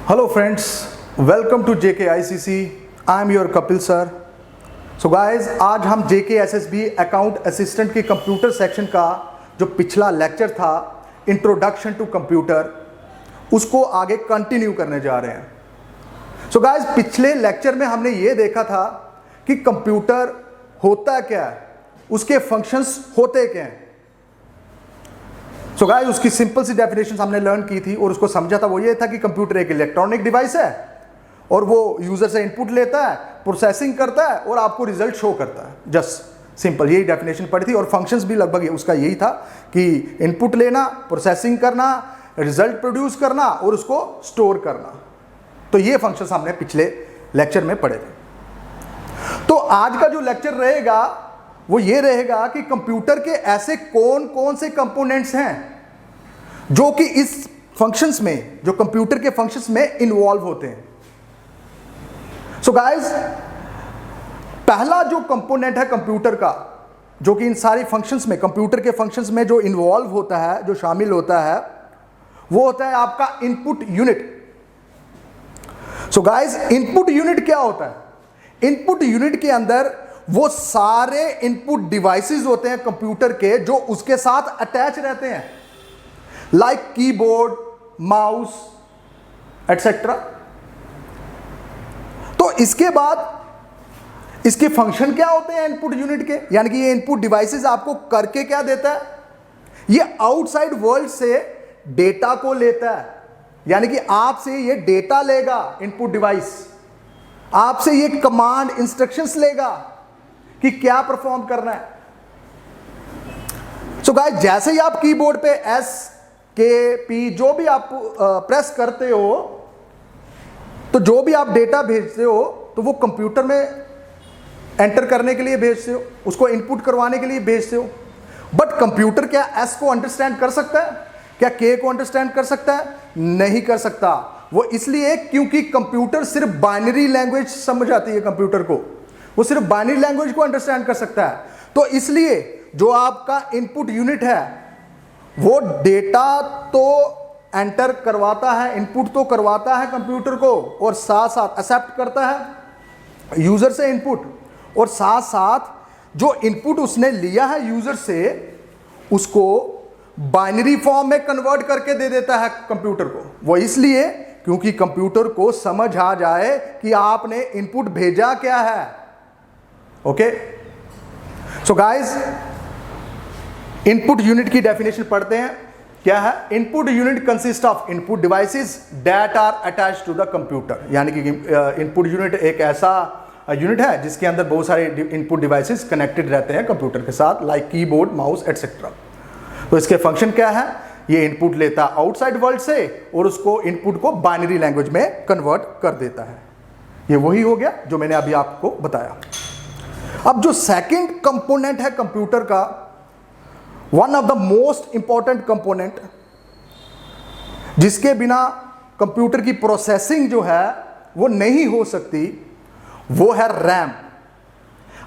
Hello friends, welcome to JKICC. I am your Kapil sir. So guys, आज हम JKSSB account assistant के computer section का जो पिछला लेक्चर था इंट्रोडक्शन टू कंप्यूटर, उसको आगे कंटिन्यू करने जा रहे हैं। सो गाइस, पिछले लेक्चर में हमने ये देखा था कि कंप्यूटर होता क्या है, उसके फंक्शंस होते क्या हैं। सो गाइस, उसकी सिंपल सी डेफिनेशन हमने लर्न की थी और उसको समझा था। वो ये था कि कंप्यूटर एक इलेक्ट्रॉनिक डिवाइस है और वो यूजर से इनपुट लेता है, प्रोसेसिंग करता है और आपको रिजल्ट शो करता है। जस्ट सिंपल यही डेफिनेशन पड़ी थी और फंक्शंस भी लगभग उसका यही था कि इनपुट लेना, प्रोसेसिंग करना, रिजल्ट प्रोड्यूस करना और उसको स्टोर करना। तो ये फंक्शंस हमने पिछले लेक्चर में पढ़े थे। तो आज का जो लेक्चर रहेगा वो ये रहेगा कि कंप्यूटर के ऐसे कौन कौन से कंपोनेंट्स हैं जो कि इस फंक्शंस में, जो कंप्यूटर के फंक्शंस में इन्वॉल्व होते हैं। सो गाइस, पहला जो कंपोनेंट है कंप्यूटर का, जो कि इन सारी फंक्शंस में, कंप्यूटर के फंक्शंस में जो इन्वॉल्व होता है, जो शामिल होता है, वो होता है आपका इनपुट यूनिट। सो गाइस, इनपुट यूनिट क्या होता है? इनपुट यूनिट के अंदर वो सारे इनपुट डिवाइसेस होते हैं कंप्यूटर के जो उसके साथ अटैच रहते हैं, लाइक कीबोर्ड, माउस एटसेट्रा। तो इसके बाद इसके फंक्शन क्या होते हैं इनपुट यूनिट के, यानी कि ये इनपुट डिवाइसेस आपको करके क्या देता है? ये आउटसाइड वर्ल्ड से डेटा को लेता है, यानी कि आपसे ये डेटा लेगा। इनपुट डिवाइस आपसे ये कमांड इंस्ट्रक्शंस लेगा कि क्या परफॉर्म करना है। सो गाइस, जैसे ही आप कीबोर्ड पे एस के पी जो भी आप प्रेस करते हो, तो जो भी आप डेटा भेजते हो तो वो कंप्यूटर में एंटर करने के लिए भेजते हो, उसको इनपुट करवाने के लिए भेजते हो। बट कंप्यूटर क्या एस को अंडरस्टैंड कर सकता है? क्या के को अंडरस्टैंड कर सकता है? नहीं कर सकता। वो इसलिए क्योंकि कंप्यूटर सिर्फ बाइनरी लैंग्वेज समझ आती है कंप्यूटर को, वो सिर्फ बाइनरी लैंग्वेज को अंडरस्टैंड कर सकता है। तो इसलिए जो आपका इनपुट यूनिट है वो डेटा तो एंटर करवाता है, इनपुट तो करवाता है कंप्यूटर को, और साथ साथ एक्सेप्ट करता है यूजर से इनपुट, और साथ साथ जो इनपुट उसने लिया है यूजर से उसको बाइनरी फॉर्म में कन्वर्ट करके दे देता है कंप्यूटर को। वो इसलिए क्योंकि कंप्यूटर को समझ आ जाए कि आपने इनपुट भेजा क्या है। Okay, so guys, input unit की डेफिनेशन पढ़ते हैं। क्या है? Input unit consist of input devices that are attached to the computer, यानी कि इनपुट यूनिट एक ऐसा यूनिट है जिसके अंदर बहुत सारे इनपुट डिवाइसेस कनेक्टेड रहते हैं कंप्यूटर के साथ, लाइक कीबोर्ड, माउस एटसेट्रा। तो इसके फंक्शन क्या है? ये इनपुट लेता है आउटसाइड वर्ल्ड से और उसको इनपुट को बाइनरी लैंग्वेज में कन्वर्ट कर देता है। ये वही हो गया जो मैंने अभी आपको बताया। अब जो सेकंड कंपोनेंट है कंप्यूटर का, one of the most important component, जिसके बिना कंप्यूटर की प्रोसेसिंग जो है वो नहीं हो सकती, वो है रैम।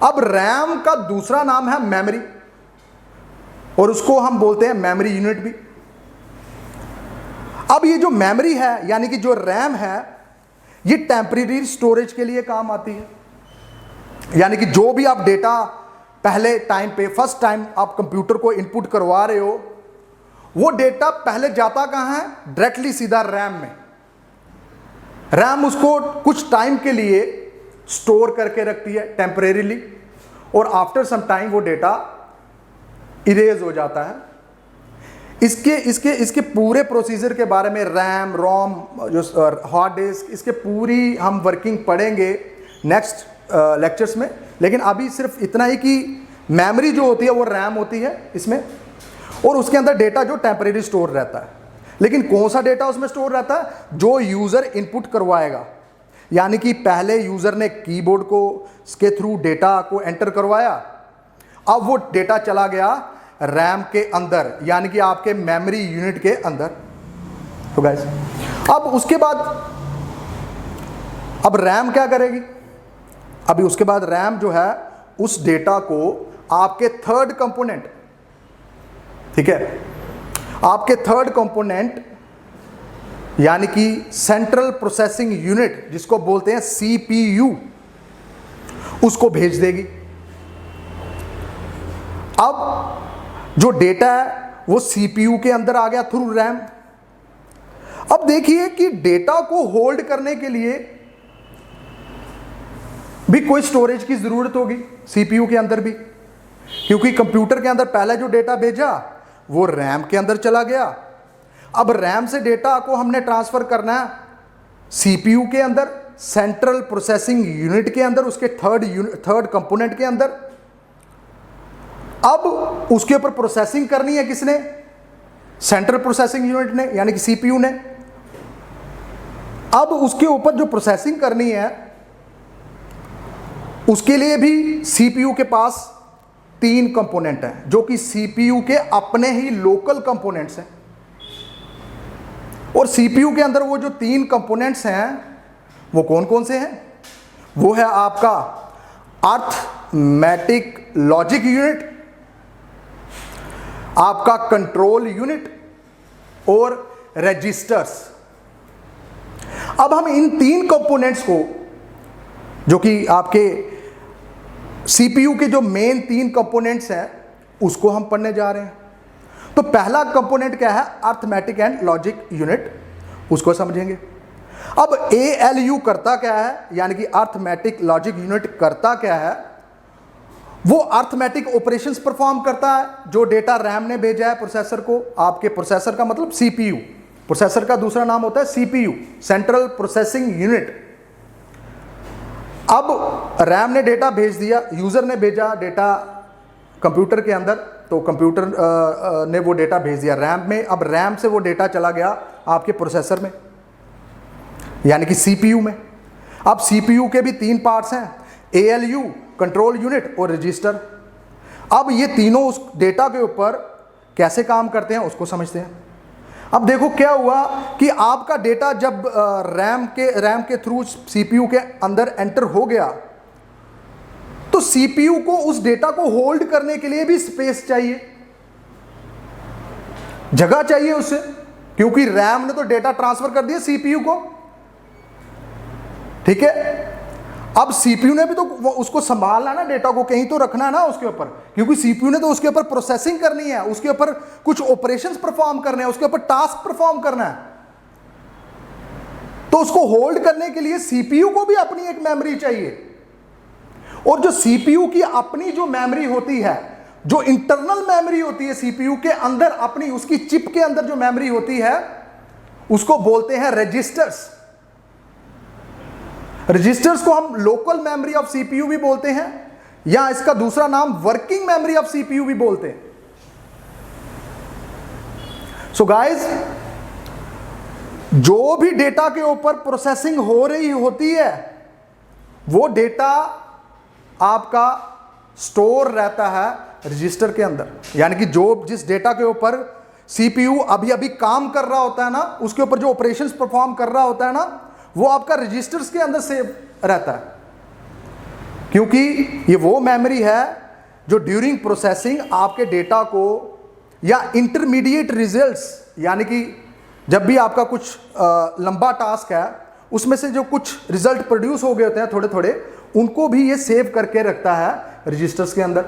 अब रैम का दूसरा नाम है मेमोरी, और उसको हम बोलते हैं मेमोरी यूनिट भी। अब ये जो मेमोरी है, यानी कि जो रैम है, ये टेम्परेरी स्टोरेज के लिए काम आती है। यानी कि जो भी आप डेटा पहले टाइम पे, फर्स्ट टाइम आप कंप्यूटर को इनपुट करवा रहे हो, वो डेटा पहले जाता कहाँ है? डायरेक्टली सीधा रैम में। रैम उसको कुछ टाइम के लिए स्टोर करके रखती है टेम्परेरीली, और आफ्टर सम टाइम वो डेटा इरेज हो जाता है। इसके पूरे प्रोसीजर के बारे में, रैम, रोम, जो हार्ड डिस्क, इसके पूरी हम वर्किंग पढ़ेंगे नेक्स्ट लेक्चर्स में। लेकिन अभी सिर्फ इतना ही कि मेमोरी जो होती है वो रैम होती है इसमें, और उसके अंदर डेटा जो टेम्परेरी स्टोर रहता है। लेकिन कौन सा डेटा उसमें स्टोर रहता है? जो यूज़र इनपुट करवाएगा। यानी कि पहले यूज़र ने कीबोर्ड को के थ्रू डेटा को एंटर करवाया, अब वो डेटा चला गया रैम के अंदर, यानी कि आपके मेमोरी यूनिट के अंदर। तो गाइस, अब उसके बाद अब रैम क्या करेगी? अभी उसके बाद रैम जो है उस डेटा को आपके थर्ड कंपोनेंट, ठीक है, आपके थर्ड कंपोनेंट यानी कि सेंट्रल प्रोसेसिंग यूनिट जिसको बोलते हैं CPU, उसको भेज देगी। अब जो डेटा है वो CPU के अंदर आ गया थ्रू रैम। अब देखिए कि डेटा को होल्ड करने के लिए भी कोई स्टोरेज की जरूरत होगी CPU के अंदर भी, क्योंकि कंप्यूटर के अंदर पहले जो डेटा भेजा वो रैम के अंदर चला गया। अब रैम से डेटा को हमने ट्रांसफर करना है CPU के अंदर, सेंट्रल प्रोसेसिंग यूनिट के अंदर, उसके थर्ड कंपोनेंट के अंदर। अब उसके ऊपर प्रोसेसिंग करनी है किसने? सेंट्रल प्रोसेसिंग यूनिट ने, यानी कि CPU ने। अब उसके ऊपर जो प्रोसेसिंग करनी है उसके लिए भी CPU के पास 3 कंपोनेंट हैं, जो कि CPU के अपने ही लोकल कंपोनेंट्स हैं। और CPU के अंदर वो जो 3 कंपोनेंट्स हैं वो कौन कौन से हैं? वो है आपका अर्थमेटिक लॉजिक यूनिट, आपका कंट्रोल यूनिट और रजिस्टर्स। अब हम इन 3 कंपोनेंट्स को, जो कि आपके CPU के जो मेन 3 कंपोनेंट्स हैं, उसको हम पढ़ने जा रहे हैं। तो पहला कंपोनेंट क्या है? अर्थमेटिक एंड लॉजिक यूनिट, उसको समझेंगे। अब ALU करता क्या है, यानी कि अर्थमेटिक लॉजिक यूनिट करता क्या है? वो अर्थमेटिक ऑपरेशंस परफॉर्म करता है। जो डेटा रैम ने भेजा है प्रोसेसर को, आपके प्रोसेसर का मतलब CPU, प्रोसेसर का दूसरा नाम होता है CPU, सेंट्रल प्रोसेसिंग यूनिट। अब रैम ने डेटा भेज दिया, यूजर ने भेजा डेटा कंप्यूटर के अंदर, तो कंप्यूटर ने वो डेटा भेज दिया रैम में। अब रैम से वो डेटा चला गया आपके प्रोसेसर में, यानी कि CPU में। अब CPU के भी 3 पार्ट्स हैं, ALU, कंट्रोल यूनिट और रजिस्टर। अब ये तीनों उस डेटा के ऊपर कैसे काम करते हैं उसको समझते हैं। अब देखो क्या हुआ कि आपका डेटा जब रैम के थ्रू CPU के अंदर एंटर हो गया, तो CPU को उस डेटा को होल्ड करने के लिए भी स्पेस चाहिए, जगह चाहिए उससे, क्योंकि रैम ने तो डेटा ट्रांसफर कर दिया CPU को, ठीक है। अब CPU ने भी तो उसको संभालना ना, डेटा को कहीं तो रखना है ना उसके ऊपर, क्योंकि CPU ने तो उसके ऊपर प्रोसेसिंग करनी है, उसके ऊपर कुछ ऑपरेशंस परफॉर्म करने हैं, उसके ऊपर टास्क परफॉर्म करना है। तो उसको होल्ड करने के लिए CPU को भी अपनी एक मेमोरी चाहिए। और जो CPU की अपनी जो मेमोरी होती है, जो इंटरनल मेमोरी होती है CPU के अंदर, अपनी उसकी चिप के अंदर जो मेमोरी होती है, उसको बोलते हैं रजिस्टर्स। रजिस्टर्स को हम लोकल मेमोरी ऑफ CPU भी बोलते हैं, या इसका दूसरा नाम वर्किंग मेमोरी ऑफ CPU भी बोलते हैं। सो गाइस, जो भी डेटा के ऊपर प्रोसेसिंग हो रही होती है, वो डेटा आपका स्टोर रहता है रजिस्टर के अंदर। यानी कि जिस डेटा के ऊपर CPU अभी अभी काम कर रहा होता है ना, उसके ऊपर जो ऑपरेशंस परफॉर्म कर रहा होता है ना, वो आपका रजिस्टर्स के अंदर सेव रहता है, क्योंकि ये वो मेमोरी है जो ड्यूरिंग प्रोसेसिंग आपके डेटा को, या इंटरमीडिएट रिजल्ट्स, यानी कि जब भी आपका कुछ लंबा टास्क है, उसमें से जो कुछ रिजल्ट प्रोड्यूस हो गए होते हैं थोड़े थोड़े, उनको भी ये सेव करके रखता है रजिस्टर्स के अंदर।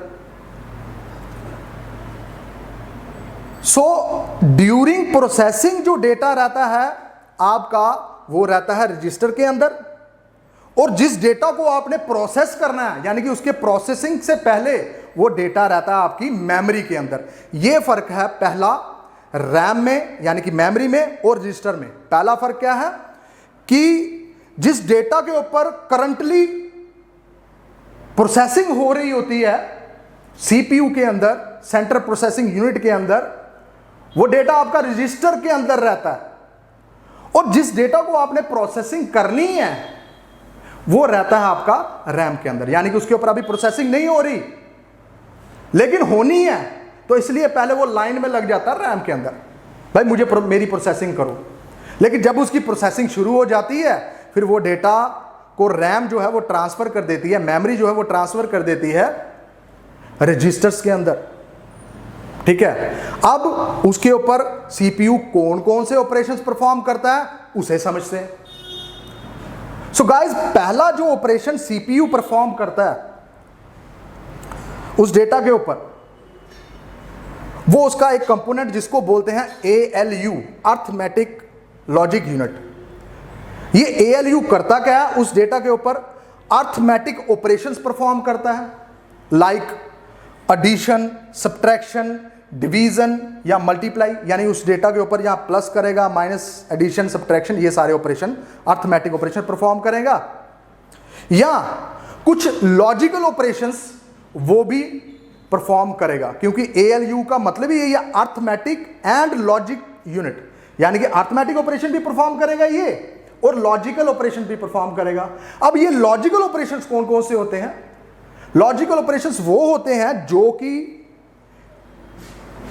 सो ड्यूरिंग प्रोसेसिंग जो डेटा रहता है आपका, वो रहता है रजिस्टर के अंदर। और जिस डेटा को आपने प्रोसेस करना है, यानी कि उसके प्रोसेसिंग से पहले, वो डेटा रहता है आपकी मेमोरी के अंदर। ये फर्क है पहला, रैम में यानी कि मेमोरी में और रजिस्टर में। पहला फर्क क्या है कि जिस डेटा के ऊपर करंटली प्रोसेसिंग हो रही होती है CPU के अंदर, सेंट्रल प्रोसेसिंग यूनिट के अंदर, वो डेटा आपका रजिस्टर के अंदर रहता है। और जिस डेटा को आपने प्रोसेसिंग करनी है, वो रहता है आपका रैम के अंदर। यानी कि उसके ऊपर अभी प्रोसेसिंग नहीं हो रही, लेकिन होनी है, तो इसलिए पहले वो लाइन में लग जाता है रैम के अंदर, भाई मुझे मेरी प्रोसेसिंग करो। लेकिन जब उसकी प्रोसेसिंग शुरू हो जाती है, फिर वो डेटा को रैम जो है वो ट्रांसफर कर देती है, मेमोरी जो है वो ट्रांसफर कर देती है रजिस्टर्स के अंदर। ठीक है। अब उसके ऊपर सीपीयू कौन कौन से ऑपरेशंस परफॉर्म करता है उसे समझते हैं। सो गाइस, पहला जो ऑपरेशन सीपीयू परफॉर्म करता है उस डेटा के ऊपर, वो उसका एक कंपोनेंट जिसको बोलते हैं ALU, अर्थमेटिक लॉजिक यूनिट। ये ALU करता क्या है, उस डेटा के ऊपर अर्थमेटिक ऑपरेशंस परफॉर्म करता है, लाइक एडिशन, सब्ट्रैक्शन, डिवीजन या मल्टीप्लाई। यानी उस डेटा के ऊपर यहां प्लस करेगा, माइनस, एडिशन, सब्ट्रैक्शन, ये सारे ऑपरेशन अर्थमेटिक ऑपरेशन परफॉर्म करेगा। या कुछ लॉजिकल ऑपरेशंस वो भी परफॉर्म करेगा, क्योंकि ALU का मतलब ही यही है, अर्थमेटिक एंड लॉजिक यूनिट। यानी कि अर्थमेटिक ऑपरेशन भी परफॉर्म करेगा ये, और लॉजिकल ऑपरेशन भी परफॉर्म करेगा। अब ये लॉजिकल ऑपरेशंस कौन कौन से होते हैं? लॉजिकल ऑपरेशंस वो होते हैं जो कि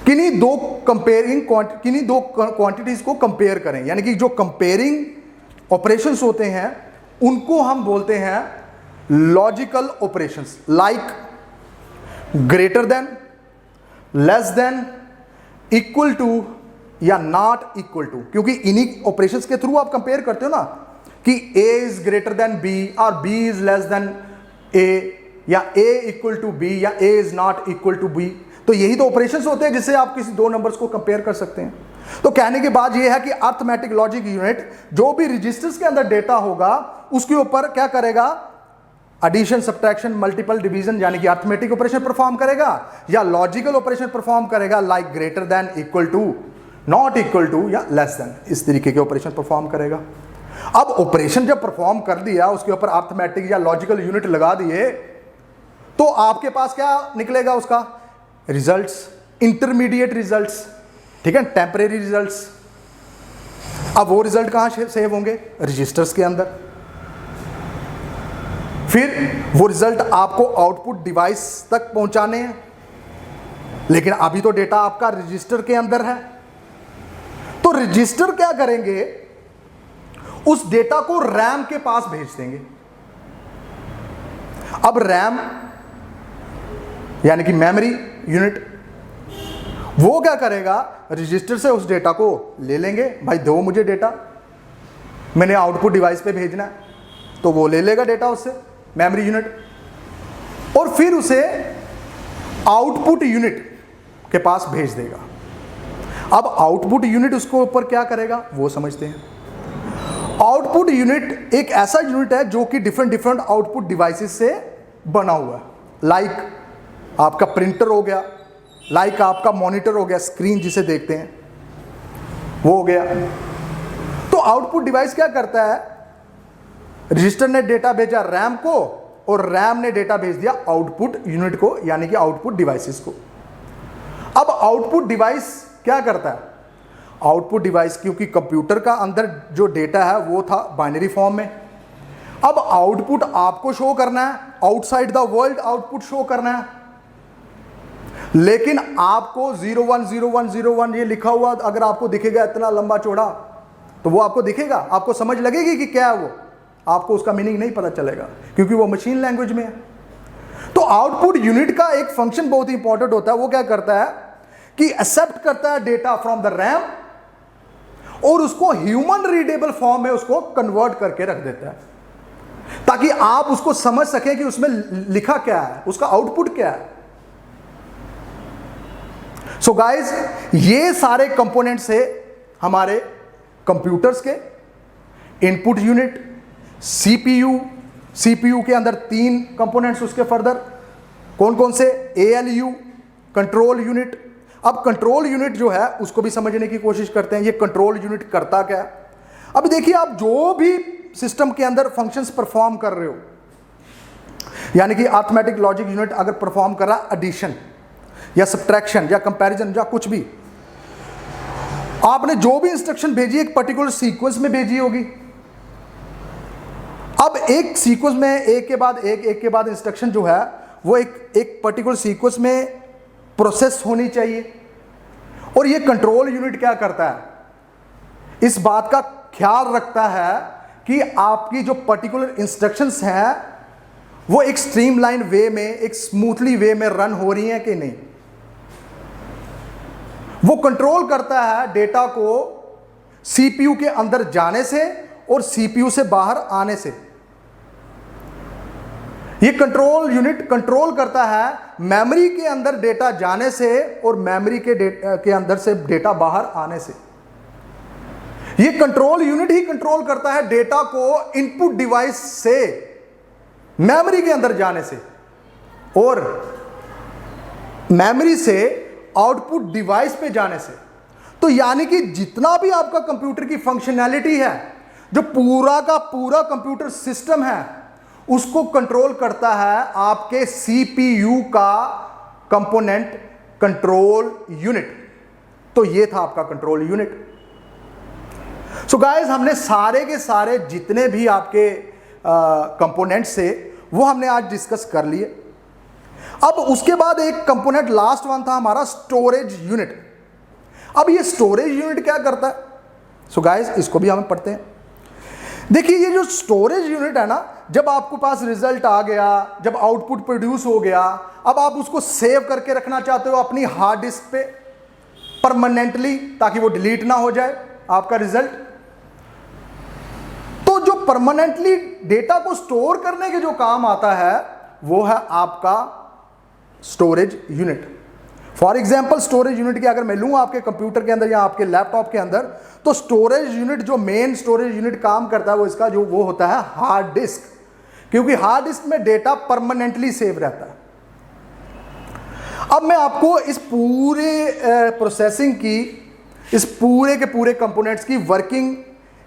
किन्हीं दो क्वांटिटीज को कंपेयर करें। यानी कि जो कंपेयरिंग ऑपरेशंस होते हैं उनको हम बोलते हैं logical operations, like greater than, less than, equal to या नॉट इक्वल टू। क्योंकि इन्हीं ऑपरेशंस के थ्रू आप कंपेयर करते हो ना कि A is greater than B और B is less than A, या A इक्वल टू B या A is not equal to B। तो यही तो ऑपरेशंस होते हैं जिससे आप किसी दो नंबर्स को कंपेयर कर सकते हैं। तो कहने के बाद यह है कि अर्थमेटिक लॉजिक यूनिट जो भी रजिस्टर्स के अंदर डेटा होगा उसके ऊपर क्या करेगा, एडिशन, सब्ट्रैक्शन, मल्टीपल, डिवीजन, यानी कि अर्थमेटिक ऑपरेशन परफॉर्म करेगा, या लॉजिकल ऑपरेशन परफॉर्म करेगा, like greater than, equal to, not equal to या लेस देन। इस तरीके के ऑपरेशन परफॉर्म करेगा। अब ऑपरेशन जब परफॉर्म कर दिया, उसके ऊपर अर्थमेटिक या लॉजिकल यूनिट लगा दिए, तो आपके पास क्या निकलेगा, उसका रिजल्ट्स, इंटरमीडिएट रिजल्ट्स, ठीक है, टेम्परेरी रिजल्ट्स। अब वो रिजल्ट कहां सेव होंगे? रजिस्टर्स के अंदर। फिर वो रिजल्ट आपको आउटपुट डिवाइस तक पहुंचाने हैं, लेकिन अभी तो डेटा आपका रजिस्टर के अंदर है। तो रजिस्टर क्या करेंगे, उस डेटा को रैम के पास भेज देंगे। अब रैम यानी कि मेमोरी यूनिट, वो क्या करेगा, रजिस्टर से उस डेटा को ले लेंगे, भाई दो मुझे डेटा, मैंने आउटपुट डिवाइस पे भेजना है, तो वो ले लेगा डेटा उससे, मेमोरी यूनिट, और फिर उसे आउटपुट यूनिट के पास भेज देगा। अब आउटपुट यूनिट उसको ऊपर क्या करेगा वो समझते हैं। आउटपुट यूनिट एक ऐसा यूनिट है जो कि डिफरेंट आउटपुट डिवाइसेस से बना हुआ है, लाइक आपका प्रिंटर हो गया, लाइक आपका मॉनिटर हो गया, स्क्रीन जिसे देखते हैं वो हो गया। तो आउटपुट डिवाइस क्या करता है, रजिस्टर ने डेटा भेजा रैम को और रैम ने डेटा भेज दिया आउटपुट यूनिट को, यानी कि आउटपुट डिवाइसेस को। अब आउटपुट डिवाइस क्या करता है, आउटपुट डिवाइस क्योंकि कंप्यूटर का अंदर जो डेटा है वो था बाइनरी फॉर्म में, अब आउटपुट आपको शो करना है, outside the world output show करना है, लेकिन आपको 010101 ये लिखा हुआ अगर आपको दिखेगा इतना लंबा चौड़ा, तो वो आपको दिखेगा, आपको समझ लगेगी कि क्या है वो, आपको उसका मीनिंग नहीं पता चलेगा क्योंकि वो मशीन लैंग्वेज में है। तो आउटपुट यूनिट का एक फंक्शन बहुत ही इंपॉर्टेंट होता है, वो क्या करता है कि एक्सेप्ट करता है डेटा फ्रॉम द रैम और उसको ह्यूमन रीडेबल फॉर्म में उसको कन्वर्ट करके रख देता है, ताकि आप उसको समझ सकें कि उसमें लिखा क्या है, उसका आउटपुट क्या है। सो गाइज, ये सारे कंपोनेंट्स है हमारे कंप्यूटर्स के, इनपुट यूनिट, सीपीयू के अंदर 3 कंपोनेंट्स उसके फर्दर कौन कौन से, ALU, कंट्रोल यूनिट। अब कंट्रोल यूनिट जो है उसको भी समझने की कोशिश करते हैं, ये कंट्रोल यूनिट करता क्या है। अब देखिए, आप जो भी सिस्टम के अंदर फंक्शंस परफॉर्म कर रहे हो, यानी कि अर्थमेटिक लॉजिक यूनिट अगर परफॉर्म कर रहा है एडिशन या सब्ट्रैक्शन या कंपैरिजन या कुछ भी, आपने जो भी इंस्ट्रक्शन भेजी एक पर्टिकुलर सीक्वेंस में भेजी होगी। अब एक सीक्वेंस में एक के बाद इंस्ट्रक्शन जो है वो एक पर्टिकुलर सीक्वेंस में प्रोसेस होनी चाहिए, और ये कंट्रोल यूनिट क्या करता है, इस बात का ख्याल रखता है कि आपकी जो पर्टिकुलर इंस्ट्रक्शंस हैं वो एक स्ट्रीमलाइन वे में, एक स्मूथली वे में रन हो रही हैं कि नहीं। वो कंट्रोल करता है डेटा को सीपीयू के अंदर जाने से और सीपीयू से बाहर आने से। ये कंट्रोल यूनिट कंट्रोल करता है मेमोरी के अंदर डेटा जाने से और मेमोरी के अंदर से डेटा बाहर आने से। ये कंट्रोल यूनिट ही कंट्रोल करता है डेटा को इनपुट डिवाइस से मेमोरी के अंदर जाने से और मेमोरी से आउटपुट डिवाइस पे जाने से। तो यानी कि जितना भी आपका कंप्यूटर की फंक्शनैलिटी है, जो पूरा का पूरा कंप्यूटर सिस्टम है, उसको कंट्रोल करता है आपके सीपीयू का कंपोनेंट कंट्रोल यूनिट। तो ये था आपका कंट्रोल यूनिट। सो गाइस, हमने सारे के सारे जितने भी आपके कंपोनेंट्स थे वो हमने आज डिस्कस कर लिए। अब उसके बाद एक कंपोनेंट लास्ट वन था हमारा स्टोरेज यूनिट। अब ये स्टोरेज यूनिट क्या करता है? सो गाइस, इसको भी हम पढ़ते हैं। देखिए, ये जो स्टोरेज यूनिट है ना, जब आपके पास रिजल्ट आ गया, जब आउटपुट प्रोड्यूस हो गया, अब आप उसको सेव करके रखना चाहते हो अपनी हार्ड डिस्क पे परमानेंटली, ताकि वो डिलीट ना हो जाए आपका रिजल्ट। तो जो परमानेंटली डेटा को स्टोर करने के जो काम आता है वो है आपका storage unit. For example, storage unit की अगर मैं लूँ आपके कंप्यूटर के अंदर या आपके लैपटॉप के अंदर, तो स्टोरेज यूनिट जो मेन स्टोरेज यूनिट काम करता है वो इसका जो वो होता है हार्ड डिस्क, क्योंकि हार्ड डिस्क में डेटा परमानेंटली सेव रहता है। अब मैं आपको इस पूरे प्रोसेसिंग की, इस पूरे के पूरे कंपोनेंट्स की वर्किंग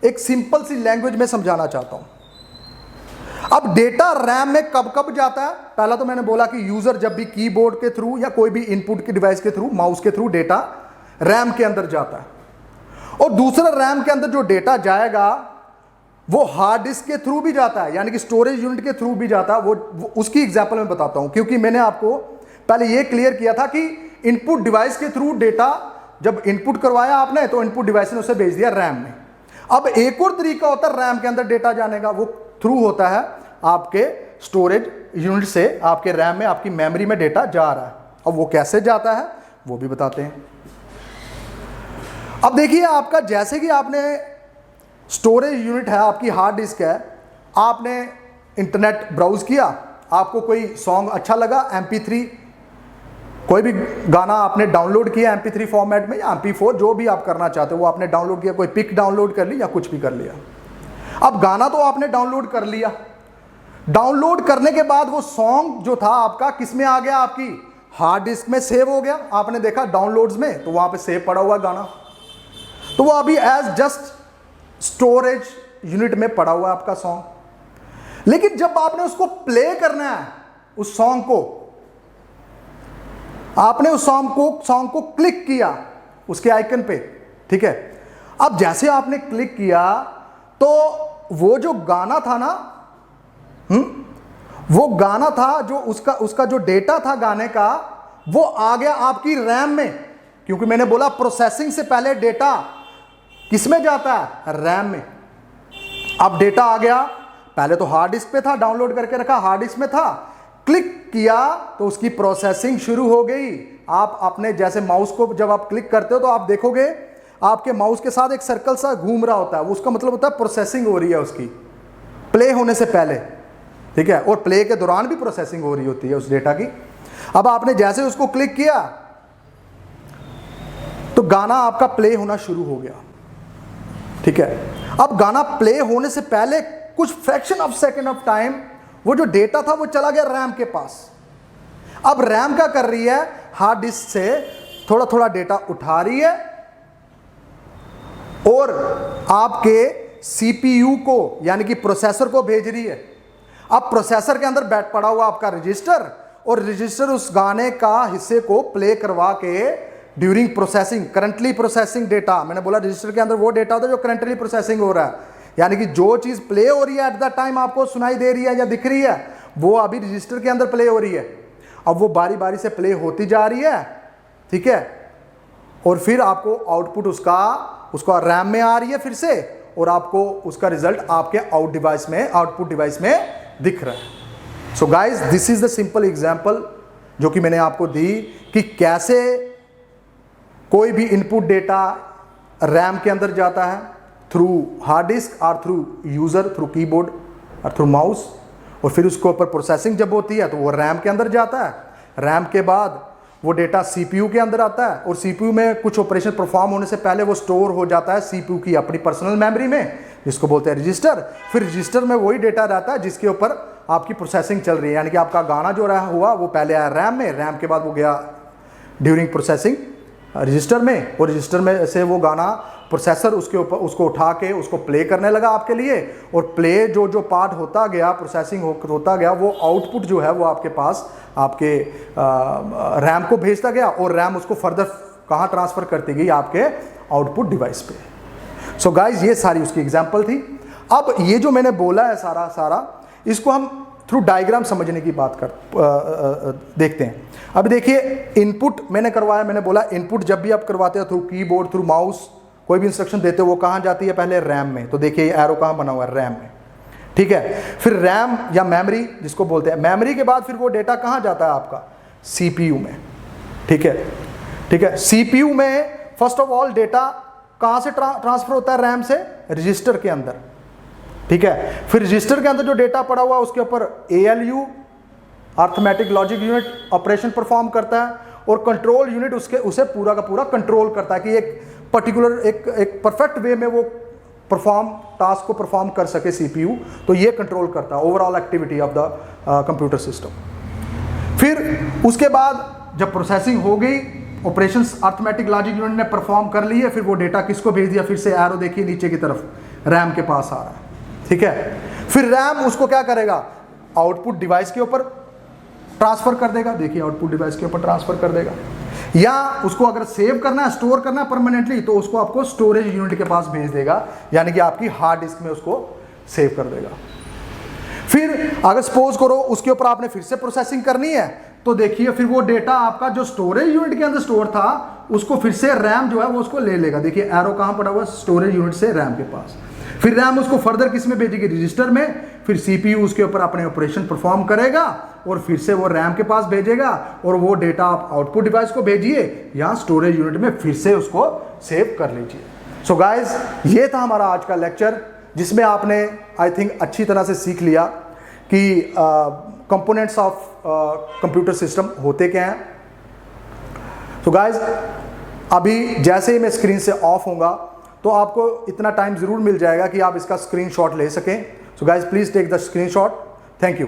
एक सिंपल सी लैंग्वेज में समझाना चाहता हूं। अब डेटा रैम में कब कब जाता है? पहला तो मैंने बोला कि यूजर जब भी कीबोर्ड के थ्रू या कोई भी इनपुट के डिवाइस के थ्रू, माउस के थ्रू डेटा रैम के अंदर जाता है। और दूसरा, रैम के अंदर जो डेटा जाएगा वो हार्ड डिस्क के थ्रू भी जाता है, यानी कि स्टोरेज यूनिट के थ्रू भी जाता है। वो उसकी एग्जांपल मैं बताता हूं, क्योंकि मैंने आपको पहले ये क्लियर किया था कि इनपुट डिवाइस के थ्रू डेटा जब इनपुट करवाया आपने, तो इनपुट डिवाइस ने उसे भेज दिया रैम में। अब एक और तरीका होता है रैम के अंदर डेटा जाने का, वो थ्रू होता है आपके स्टोरेज यूनिट से आपके रैम में, आपकी मेमोरी में डेटा जा रहा है। अब वो कैसे जाता है वो भी बताते हैं। अब देखिए, आपका जैसे कि आपने स्टोरेज यूनिट है, आपकी हार्ड डिस्क है, आपने इंटरनेट ब्राउज किया, आपको कोई सॉन्ग अच्छा लगा, MP3 कोई भी गाना आपने डाउनलोड किया MP3 फॉर्मेट में या MP4, जो भी आप करना चाहते हो वो आपने डाउनलोड किया, कोई पिक डाउनलोड कर ली या कुछ भी कर लिया। अब गाना तो आपने डाउनलोड कर लिया, डाउनलोड करने के बाद वो सॉन्ग जो था आपका किस में आ गया? आपकी हार्ड डिस्क में सेव हो गया। आपने देखा डाउनलोड्स में, तो वहां पे सेव पड़ा हुआ गाना, तो वो अभी एज जस्ट स्टोरेज यूनिट में पड़ा हुआ है आपका सॉन्ग। लेकिन जब आपने उसको प्ले करना है, उस सॉन्ग को, आपने उस सॉन्ग को क्लिक किया उसके आइकन पे, ठीक है। अब जैसे आपने क्लिक किया तो वो जो गाना था ना, वो गाना था जो उसका जो डेटा था गाने का, वो आ गया आपकी रैम में, क्योंकि मैंने बोला प्रोसेसिंग से पहले डेटा किस में जाता है? रैम में। अब डेटा आ गया, पहले तो हार्ड डिस्क पे था, डाउनलोड करके रखा, हार्ड डिस्क में था, क्लिक किया तो उसकी प्रोसेसिंग शुरू हो गई। आप अपने जैसे माउस को जब आप क्लिक करते हो तो आप देखोगे आपके माउस के साथ एक सर्कल सा घूम रहा होता है, उसका मतलब होता है प्रोसेसिंग हो रही है उसकी, प्ले होने से पहले, ठीक है। और प्ले के दौरान भी प्रोसेसिंग हो रही होती है उस डेटा की। अब आपने जैसे उसको क्लिक किया तो गाना आपका प्ले होना शुरू हो गया, ठीक है। अब गाना प्ले होने से पहले कुछ fraction of second of time वो जो डेटा था वो चला गया रैम के पास। अब रैम क्या कर रही है? हार्ड डिस्क से थोड़ा थोड़ा डेटा उठा रही है और आपके सीपीयू को, यानी कि प्रोसेसर को भेज रही है। अब प्रोसेसर के अंदर बैठ पड़ा हुआ आपका रजिस्टर, और रजिस्टर उस गाने का हिस्से को प्ले करवा के during processing, currently processing data, मैंने बोला रजिस्टर के अंदर वो डेटा होता है जो करंटली प्रोसेसिंग हो रहा है, यानी कि जो चीज प्ले हो रही है एट द टाइम आपको सुनाई दे रही है या दिख रही है, वो अभी रजिस्टर के अंदर प्ले हो रही है। अब वो बारी बारी से प्ले होती जा रही है, ठीक है, और फिर आपको आउटपुट उसका रैम में आ रही है फिर से, और आपको उसका रिजल्ट आपके आउटपुट डिवाइस में दिख रहा है। So guys, this is the simple example जो कि मैंने आपको दी कि कैसे कोई भी इनपुट डेटा रैम के अंदर जाता है थ्रू हार्ड डिस्क और थ्रू यूज़र, थ्रू कीबोर्ड और थ्रू माउस, और फिर उसके ऊपर प्रोसेसिंग जब होती है तो वो रैम के अंदर जाता है। रैम के बाद वो डेटा सीपीयू के अंदर आता है, और सीपीयू में कुछ ऑपरेशन परफॉर्म होने से पहले वो स्टोर हो जाता है सीपीयू की अपनी पर्सनल मेमोरी में, जिसको बोलते हैं रजिस्टर। फिर रजिस्टर में वही डेटा रहता है जिसके ऊपर आपकी प्रोसेसिंग चल रही है, यानी कि आपका गाना जो रहा हुआ वो पहले आया रैम में, रैम के बाद वो गया ड्यूरिंग प्रोसेसिंग रजिस्टर में, और रजिस्टर में से वो गाना प्रोसेसर उसके ऊपर उसको उठा के उसको प्ले करने लगा आपके लिए, और प्ले जो पार्ट होता गया, प्रोसेसिंग होता गया, वो आउटपुट जो है वो आपके पास आपके रैम को भेजता गया, और रैम उसको फर्दर कहाँ ट्रांसफ़र करती गई, आपके आउटपुट डिवाइस पे। सो गाइज ये सारी उसकी एग्जांपल थी। अब ये जो मैंने बोला है सारा इसको हम थ्रू डायग्राम समझने की बात देखते हैं। अब देखिए इनपुट मैंने करवाया, मैंने बोला इनपुट जब भी आप करवाते हो थ्रू कीबोर्ड, थ्रू माउस, कोई भी इंस्ट्रक्शन देते हो वो कहाँ जाती है, पहले रैम में। तो देखिए एरो कहाँ बना हुआ है, रैम में, ठीक है। फिर रैम या मेमोरी जिसको बोलते हैं, मेमोरी के बाद फिर वो डेटा कहाँ जाता है आपका, सीपीयू में, ठीक है। सीपीयू में फर्स्ट ऑफ ऑल डेटा कहाँ से ट्रांसफर होता है, रैम से रजिस्टर के अंदर, ठीक है। फिर रजिस्टर के अंदर जो डेटा पड़ा हुआ उसके ऊपर ALU arithmetic logic unit operation perform करता है, और कंट्रोल यूनिट उसे पूरा का पूरा कंट्रोल करता है कि एक पर्टिकुलर एक परफेक्ट वे में वो टास्क को परफॉर्म कर सके सीपीयू। तो ये कंट्रोल करता है overall activity of the computer system. फिर उसके बाद जब प्रोसेसिंग हो गई, ऑपरेशंस अर्थमेटिक लॉजिक यूनिट ने परफॉर्म कर लिए, फिर वो डेटा किसको भेज दिया, फिर से एरो देखिए नीचे की तरफ, रैम के पास आ रहा है, ठीक है। फिर रैम उसको क्या करेगा, आउटपुट डिवाइस के ऊपर ट्रांसफर कर देगा, देखिए आउटपुट डिवाइस के ऊपर ट्रांसफर कर देगा, या उसको अगर सेव करना है, स्टोर करना है परमानेंटली, तो उसको आपको स्टोरेज यूनिट के पास भेज देगा, यानी कि आपकी हार्ड डिस्क में उसको सेव कर देगा। फिर अगर सपोज करो उसके ऊपर आपने फिर से प्रोसेसिंग करनी है, तो देखिए फिर वो डेटा आपका जो स्टोरेज यूनिट के अंदर स्टोर था उसको फिर से रैम जो है वो उसको ले लेगा। देखिए एरो कहाँ पड़ा हुआ है, स्टोरेज यूनिट से रैम के पास। फिर रैम उसको फर्दर किस में भेजेगी, रजिस्टर में। फिर सीपीयू उसके ऊपर अपने ऑपरेशन परफॉर्म करेगा, और फिर से वो रैम के पास भेजेगा, और वो डेटा आप आउटपुट डिवाइस को भेजिए, यहाँ स्टोरेज यूनिट में फिर से उसको सेव कर लीजिए। सो गाइज ये था हमारा आज का लेक्चर, जिसमें आपने आई थिंक अच्छी तरह से सीख लिया कि कंपोनेंट्स ऑफ कंप्यूटर सिस्टम होते क्या हैं। सो गाइज अभी जैसे ही मैं स्क्रीन से ऑफ होऊंगा तो आपको इतना टाइम ज़रूर मिल जाएगा कि आप इसका स्क्रीनशॉट ले सकें। So guys please take the screenshot. Thank you.